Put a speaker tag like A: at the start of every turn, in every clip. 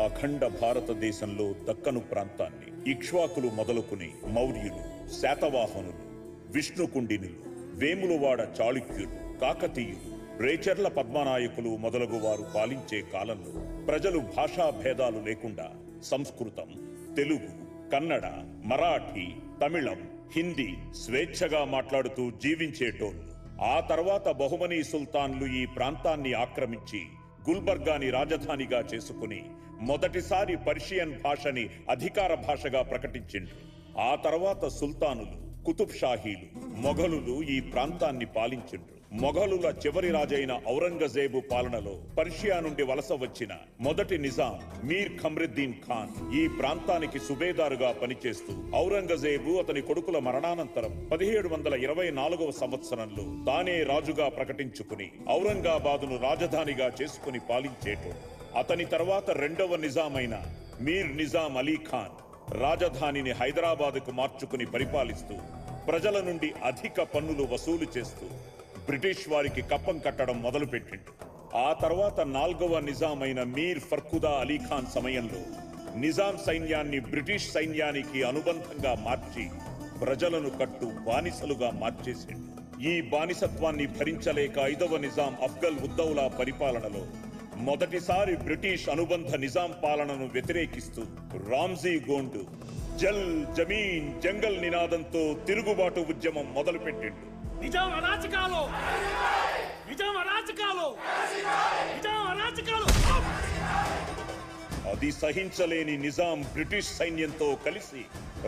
A: అఖండ భారతదేశంలో దక్కను ప్రాంతాన్ని ఇక్ష్వాకులు మొదలుకుని మౌర్యులు, శాతవాహనులు, విష్ణుకుండినులు, వేములవాడ చాళుక్యులు, కాకతీయులు, రేచర్ల పద్మనాయకులు మొదలగు వారు పాలించే కాలంలో ప్రజలు భాషా భేదాలు లేకుండా సంస్కృతం, తెలుగు, కన్నడ, మరాఠీ, తమిళం, హిందీ స్వేచ్ఛగా మాట్లాడుతూ జీవించేటోళ్ళు. ఆ తర్వాత బహుమనీ సుల్తాన్లు ఈ ప్రాంతాన్ని ఆక్రమించి గుల్బర్గాని రాజధానిగా చేసుకుని మొదటిసారి పర్షియన్ భాషని అధికార భాషగా ప్రకటించిండ్రు. ఆ తర్వాత సుల్తానులు, కుతుబ్ షాహీలు, మొఘలులు ఈ ప్రాంతాన్ని పాలించిండ్రు. మొఘలుల చివరి రాజైన ఔరంగజేబు పాలనలో పర్షియా నుండి వలస వచ్చిన మొదటి నిజాం మీర్ ఖమ్రుద్దీన్ ఖాన్ ఈ ప్రాంతానికి సుబేదారుగా పనిచేస్తూ ఔరంగజేబు అతని కొడుకుల మరణానంతరం 1724వ సంవత్సరంలో తానే రాజుగా ప్రకటించుకుని ఔరంగాబాదును రాజధానిగా చేసుకుని పాలించేటోడు. అతని తర్వాత రెండవ నిజామైన మీర్ నిజాం అలీ ఖాన్ రాజధానిని హైదరాబాదుకు మార్చుకుని పరిపాలిస్తూ ప్రజల నుండి అధిక పన్నులు వసూలు చేస్తూ బ్రిటిష్ వారికి కప్పం కట్టడం మొదలుపెట్టిండు. ఆ తర్వాత నాల్గవ నిజామైన మీర్ ఫర్ఖుదా అలీఖాన్ సమయంలో నిజాం సైన్యాన్ని బ్రిటిష్ సైన్యానికి అనుబంధంగా మార్చి ప్రజలను కట్టు బానిసలుగా మార్చేసిండు. ఈ బానిసత్వాన్ని భరించలేక ఐదవ నిజాం అఫ్గల్ ఉద్దౌలా పరిపాలనలో మొదటిసారి బ్రిటిష్ అనుబంధ నిజాం పాలనను వ్యతిరేకిస్తూ రామ్జీ గోండు జల్ జమీన్ జంగల్ నినాదంతో తిరుగుబాటు ఉద్యమం మొదలుపెట్టిండు.
B: నిజాం అరాచకాలు, నిజాం అరాచకాలు, నిజాం అరాచకాలు.
A: అది సహించలేని నిజాం బ్రిటిష్ సైన్యంతో కలిసి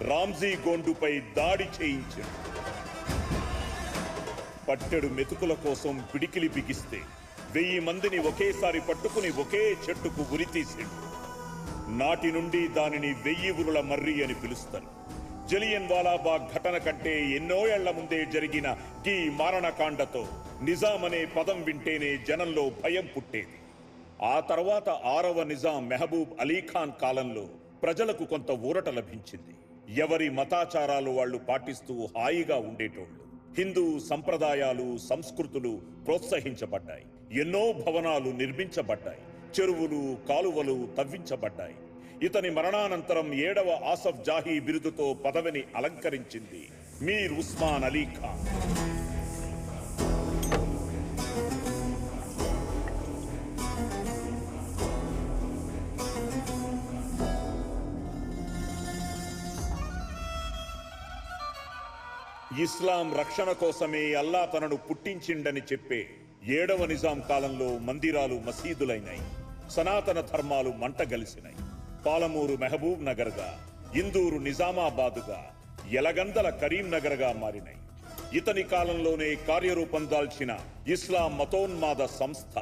A: రామ్జీ గోండుపై దాడి చేయించాడు. పట్టెడు మెతుకుల కోసం పిడికిలి బిగిస్తే 1000 మందిని ఒకేసారి పట్టుకుని ఒకే చెట్టుకు ఉరితీసాడు. నాటి నుండి దానిని 1000 ఉరుల మర్రి అని పిలుస్తారు. జలియన్ వాలాబాగ్ ఘటన కంటే ఎన్నో ఏళ్ల ముందే జరిగిన ఈ మారణకాండతో నిజాం అనే పదం వింటేనే జనంలో భయం పుట్టేది. ఆ తర్వాత 6వ నిజాం మెహబూబ్ అలీఖాన్ కాలంలో ప్రజలకు కొంత ఊరట లభించింది. ఎవరి మతాచారాలు వాళ్లు పాటిస్తూ హాయిగా ఉండేటోళ్లు. హిందూ సంప్రదాయాలు, సంస్కృతులు ప్రోత్సహించబడ్డాయి. ఎన్నో భవనాలు నిర్మించబడ్డాయి. చెరువులు, కాలువలు తవ్వించబడ్డాయి. ఇతని మరణానంతరం 7వ ఆసఫ్ జాహీ బిరుదుతో పదవిని అలంకరించింది మీర్ ఉస్మాన్ అలీ ఖాన్. ఇస్లాం రక్షణ కోసమే అల్లా తనను పుట్టించిండని చెప్పే 7వ నిజాం కాలంలో మందిరాలు మసీదులైనాయి. సనాతన ధర్మాలు మంటగలిసినాయి. పాలమూరు మెహబూబ్ నగర్గా, ఇందూరు నిజామాబాదుగా, యలగందల కరీంనగర్గా మారినాయి. ఇతని కాలంలోనే కార్యరూపం దాల్చిన ఇస్లాం మతోన్మాద సంస్థ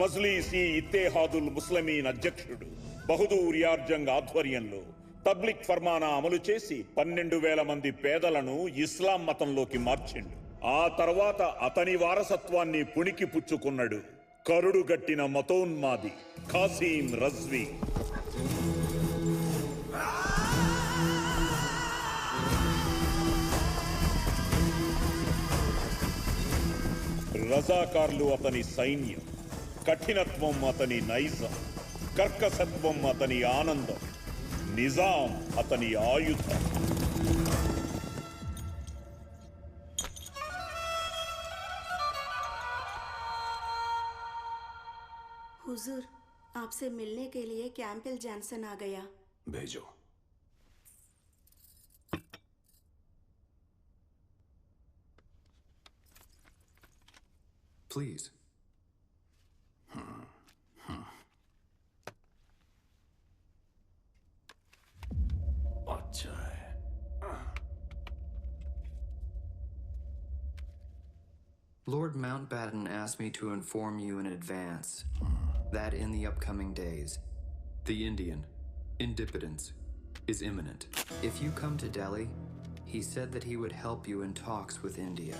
A: మజ్లీస్-ఈ ఇత్తేహాదుల్ ముస్లిమీన్ అధ్యక్షుడు బహదూర్ యార్ జంగ్ ఆధ్వర్యంలో తబ్లిక్ ఫర్మానా అమలు చేసి 12,000 మంది పేదలను ఇస్లాం మతంలోకి మార్చిండు. ఆ తర్వాత అతని వారసత్వాన్ని పుణికి పుచ్చుకున్నాడు కరుడుగట్టిన మతోన్మాది ఖాసీం రజ్వీ. రజాకార్లు అతని సైన్యం, కఠినత్వం అతని నైజం, కర్కశత్వం అతని ఆనందం, నిజాం అతని ఆయుధం.
C: हुजूर, आपसे मिलने के लिए कैंपबेल जॉनसन आ गया.
D: भेजो. Please. अच्छा है.
E: Lord Mountbatten asked me to inform you in advance that in the upcoming days, the Indian independence is imminent. If you come to Delhi, he said that he would help you in talks with India.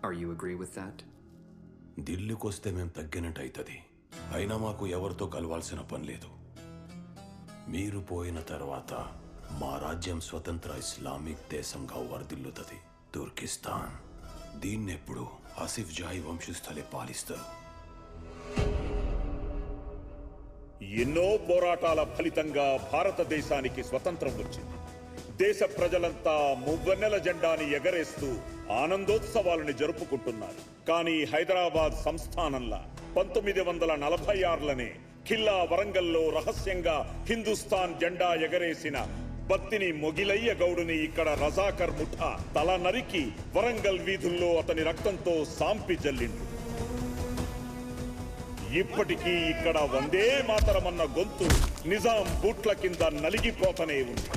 E: Are you agree with that?
D: ఢిల్లీకొస్తే మేము తగ్గినట్టు అవుతుంది. అయినా మాకు ఎవరితో కలవాల్సిన పని లేదు. మీరు పోయిన తర్వాత మా రాజ్యం స్వతంత్ర ఇస్లామిక్ దేశంగా వర్ధిల్లుతుంది. తుర్కిస్తాన్ దీన్నెప్పుడు ఆసిఫ్ జాహీ వంశస్థలే పాలిస్తారు.
A: ఎన్నో పోరాటాల ఫలితంగా భారతదేశానికి స్వతంత్రం వచ్చింది. దేశ ప్రజలంతా మువ్వన్నెల జెండాని ఎగరేస్తూ ఆనందోత్సవాలను జరుపుకుంటున్నారు. కానీ హైదరాబాద్ సంస్థానంలా 1946లోనే ఖిల్లా వరంగల్లో రహస్యంగా హిందుస్థాన్ జెండా ఎగరేసిన బత్తిని మొగిలయ్య గౌడుని ఇక్కడ రజాకర్ ముఠా తల నరికి వరంగల్ వీధుల్లో అతని రక్తంతో సాంపి జల్లిండు. ఇప్పటికీ ఇక్కడ వందే మాతరమన్న గొంతు నిజాం బూట్ల కింద నలిగిపోతనే ఉంది.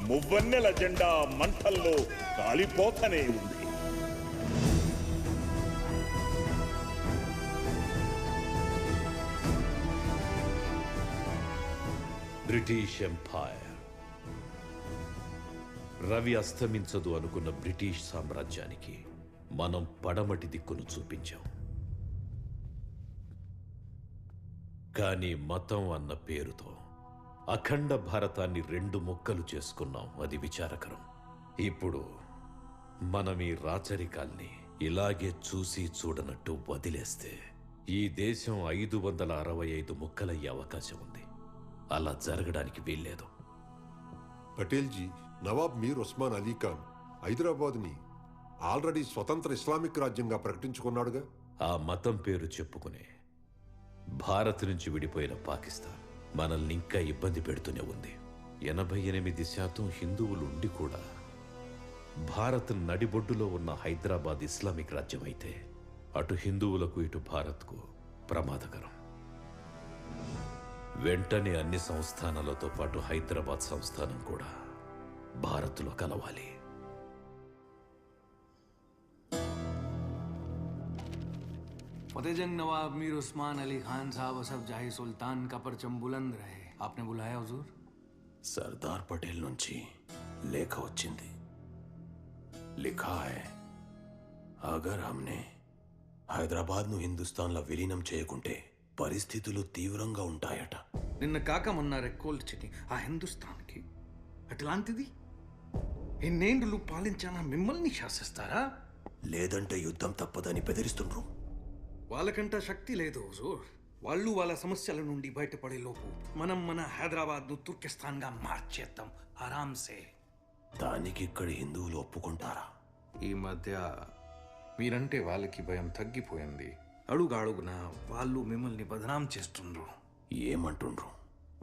A: మువ్వన్నెల జెండా మంటల్లో కాలిపోతనే ఉంది.
F: బ్రిటిష్ ఎంపైర్, రవి అస్తమించదు అనుకున్న బ్రిటిష్ సామ్రాజ్యానికి మనం పడమటి దిక్కును చూపించాం. కానీ మతం అన్న పేరుతో అఖండ భారతాన్ని 2 ముక్కలు చేసుకున్నాం. అది విచారకరం. ఇప్పుడు మనం ఈ రాచరికాల్ని ఇలాగే చూసి చూడనట్టు వదిలేస్తే ఈ దేశం 565 ముక్కలయ్యే అవకాశం ఉంది. అలా జరగడానికి వీల్లేదు.
G: పటేల్ జీ, నవాబ్ మీర్ ఉస్మాన్ అలీ ఖాన్ హైదరాబాద్ని ఆల్రెడీ స్వతంత్ర ఇస్లామిక్ రాజ్యంగా ప్రకటించుకున్నాడుగా.
F: ఆ మతం పేరు చెప్పుకునే భారత్ నుంచి విడిపోయిన పాకిస్తాన్ మనల్ని ఇంకా ఇబ్బంది పెడుతూనే ఉంది. 88% హిందువులు ఉండి కూడా భారత్ నడిబొడ్డులో ఉన్న హైదరాబాద్ ఇస్లామిక్ రాజ్యం అయితే అటు హిందువులకు ఇటు భారత్కు ప్రమాదకరం. వెంటనే అన్ని సంస్థానాలతో పాటు హైదరాబాద్ సంస్థానం కూడా భారత్లో కలవాలి.
H: फतेह जंग नवाब मीर उस्मान अली खान साहब असफ जाही सुल्तान का परचम बुलंद रहे. आपने बुलाया हुजूर?
D: సర్దార్ పటేల్ నుంచి లేఖ వచ్చింది. లిఖా హై, అగర్ హమ్నే హైదరాబాద్ను హిందుస్థాన్లో విలీనం చేయకుంటే పరిస్థితులు తీవ్రంగా ఉంటాయట.
H: నిన్న కాక మొన్న రెక్కోల్చిని ఆ హిందుస్థాన్కి. అట్లాంటిది ఎన్నేండ్లు పాలించానా మిమ్మల్ని శాసిస్తారా?
D: లేదంటే యుద్ధం తప్పదని బెదిరిస్తుండ్రు.
H: వాళ్ళకంట శక్తి లేదు హుజూర్. వాళ్ళు వాళ్ళ సమస్యల నుండి బయటపడే లోపు మనం మన హైదరాబాద్ను తుర్కిస్తాన్గా మార్చేద్దాం ఆరాంసే.
D: దానికి ఇక్కడ హిందువులు ఒప్పుకుంటారా?
H: ఈ మధ్య మీరంటే వాళ్ళకి భయం తగ్గిపోయింది. అడుగడుగున వాళ్ళు మిమ్మల్ని బదనాం చేస్తుండ్రు.
D: ఏమంటుండ్రు?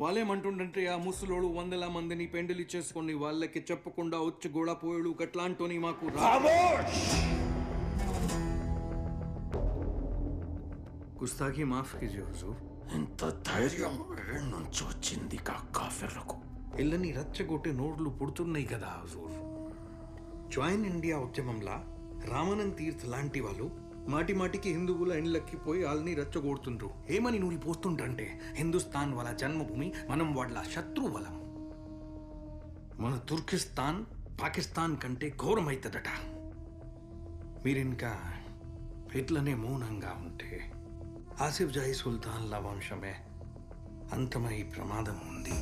H: వాళ్ళేమంటుండంటే ఆ ముసలోడు 100 మందిని పెండిలి చేసుకుని వాళ్ళకి చెప్పకుండా వచ్చి గోడపోయాడు గట్లాంటోని మాకు గుస్తాఖీ మాఫ్ కీజియే హుజూర్.
D: ఇంత ధైర్యం నుంచి వచ్చింది కాఫిర్లకు.
H: ఇళ్ళని రచ్చగొట్టే నోర్లు పుడుతున్నాయి కదా హుజూర్. జాయిన్ ఇండియా ఉద్యమంలా రామానంద్ తీర్థ్ లాంటి వాళ్ళు మాటి మాటికి హిందువుల ఇండ్లకి పోయి వాళ్ళని రచ్చగొడుతుండ్రు. ఏమని నూరి పోస్తుండ్రంటే హిందుస్థాన్ వాళ్ళ జన్మభూమి, మనం వాళ్ళ శత్రువలం. మన తుర్కిస్తాన్ పాకిస్తాన్ కంటే ఘోరమైతుందట. మీరింకా ఇట్లనే మౌనంగా ఉంటే ఆసిఫ్ జాహీ సుల్తాన్ల వంశమే అంతమై ప్రమాదం ఉంది.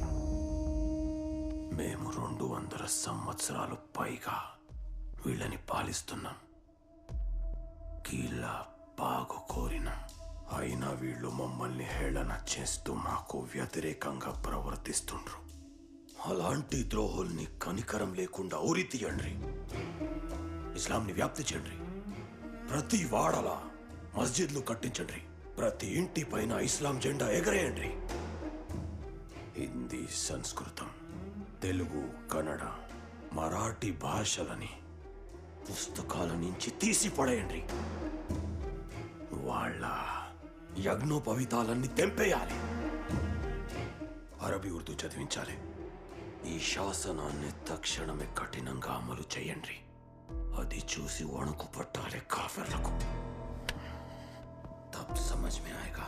D: మేము 200 సంవత్సరాలు పైగా వీళ్ళని పాలిస్తున్నాం. కీళ్ళ బాగు కోరినాం. అయినా వీళ్ళు మమ్మల్ని హేళన చేస్తూ మాకు వ్యతిరేకంగా ప్రవర్తిస్తుండ్రు. అలాంటి ద్రోహుల్ని కనికరం లేకుండా ఉరి తీయండి. ఇస్లాంని వ్యాప్తి చేయండి. ప్రతి వాడలా మస్జిద్లు కట్టించండి. ప్రతి ఇంటి పైన ఇస్లాం జెండా ఎగరేయండి. హిందీ, సంస్కృతం, తెలుగు, కన్నడ, మరాఠీ భాషలని పుస్తకాల నుంచి తీసి పడేయండి. వాళ్ళ యజ్ఞోపవీతాలన్నీ తెంపేయాలి. అరబీ, ఉర్దూ చదివించాలి. ఈ శాసనాన్ని తక్షణమే కఠినంగా అమలు చేయండి. అది చూసి వణుకు పట్టాలి కాఫిర్లకు. तब समझ में आएगा.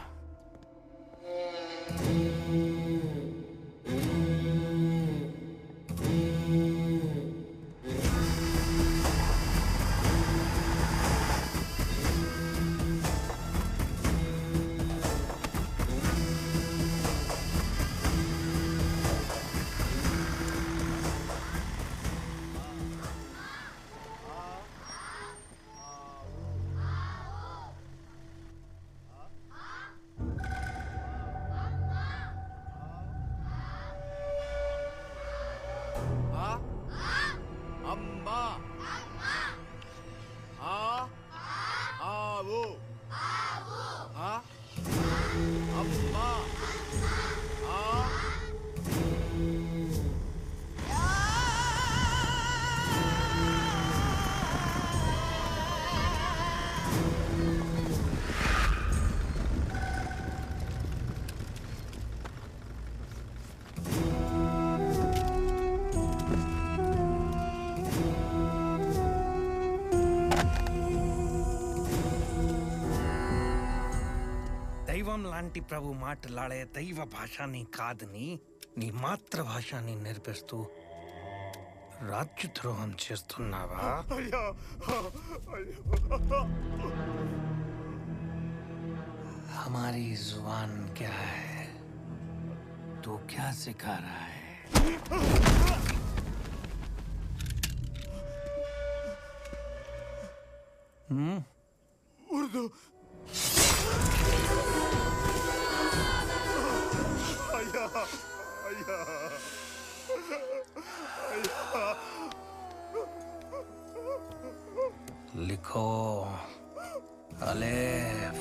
H: రామ్ లాంటి ప్రభు మాట్లాడే దైవ భాషని కాదని నీ మాతృభాషని నేర్పిస్తూ రాజ్యద్రోహం చేస్తున్నావా? हमारी जुबान क्या है, तू क्या सिखा रहा है?
D: उर्दू। आया, आया, आया।
H: लिखो अलेफ।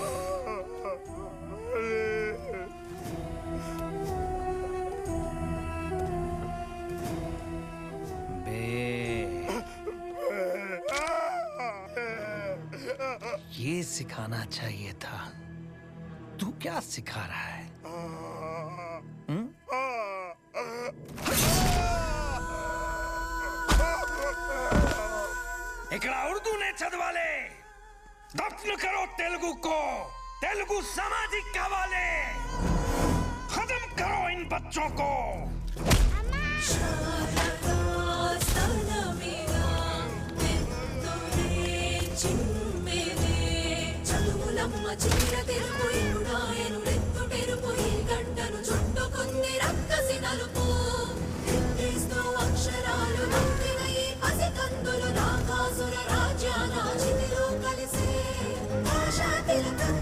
H: ये सिखाना चाहिए था। तू क्या सिखा रहा है? इकड़ा उर्दू ने चदवाले दफन करो तेलुगु को, तेलुगु सामाजिक हवाले, खत्म करो इन बच्चों को।
I: రాజ్యాన చితిలో కలిసే భాషా తిలకం